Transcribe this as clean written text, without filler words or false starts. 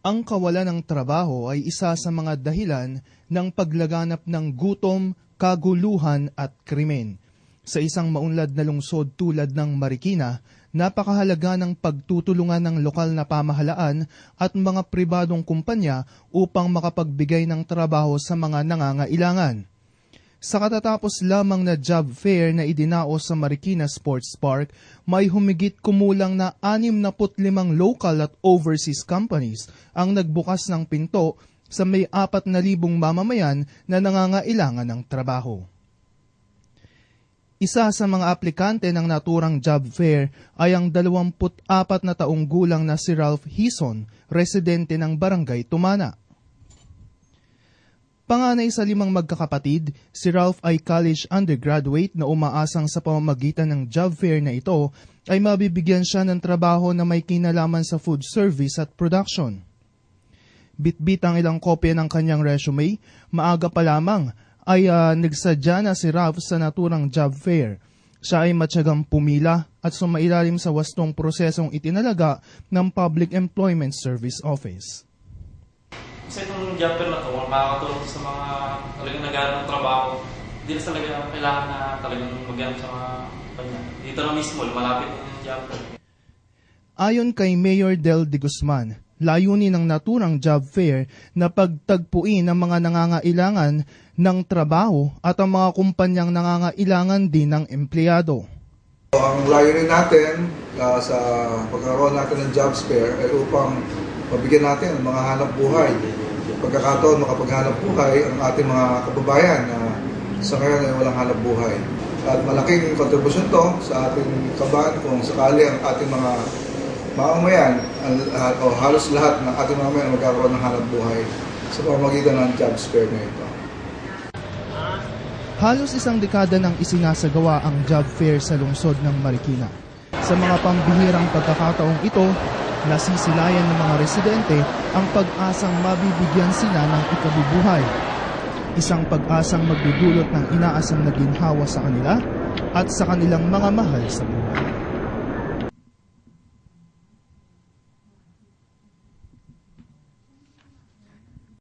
Ang kawalan ng trabaho ay isa sa mga dahilan ng paglaganap ng gutom, kaguluhan at krimen. Sa isang maunlad na lungsod tulad ng Marikina, napakahalaga ng pagtutulungan ng lokal na pamahalaan at mga pribadong kumpanya upang makapagbigay ng trabaho sa mga nangangailangan. Sa katatapos lamang na job fair na idinaos sa Marikina Sports Park, may humigit kumulang na 65 local at overseas companies ang nagbukas ng pinto sa may 4,000 mamamayan na nangangailangan ng trabaho. Isa sa mga aplikante ng naturang job fair ay ang 24 na taong gulang na si Ralph Hison, residente ng Barangay Tumana. Panganay sa 5 magkakapatid, si Ralph ay college undergraduate na umaasang sa pamamagitan ng job fair na ito ay mabibigyan siya ng trabaho na may kinalaman sa food service at production. Bitbit ang ilang kopya ng kanyang resume, maaga pa lamang ay nagsadya na si Ralph sa naturang job fair. Siya ay matyagang pumila at sumailalim sa wastong prosesong itinalaga ng Public Employment Service Office. Kasi itong job fair na ito, makakatulong sa mga talagang naghahanap ng trabaho. Hindi na talaga kailangan na talagang maghanap sa mga kanya. Dito na mismo, malapit ng job fair. Ayon kay Mayor Del de Guzman, layunin ng naturang job fair na pagtagpuin ang mga nangangailangan ng trabaho at ang mga kumpanyang nangangailangan din ng empleyado. Ang layunin natin sa pagkakaroon natin ng job fair ay upang mabigyan natin ang mga hanap buhay. Pagkakataon makapaghanap buhay ang ating mga kababayan na sa ngayon ay walang hanap buhay. At malaking kontribusyon to sa ating kabahan kung sakali ang ating mga mamamayan o halos lahat ng ating mamamayan magkakaroon ng hanap buhay sa pamamagitan ng job fair na ito. Halos isang dekada nang isinasagawa ang job fair sa lungsod ng Marikina. Sa mga pambihirang pagkakataong ito, nasisilayan ng mga residente ang pag-asang mabibigyan sila ng ikabubuhay. Isang pag-asang magdudulot ng inaasam na ginhawa sa kanila at sa kanilang mga mahal sa buhay.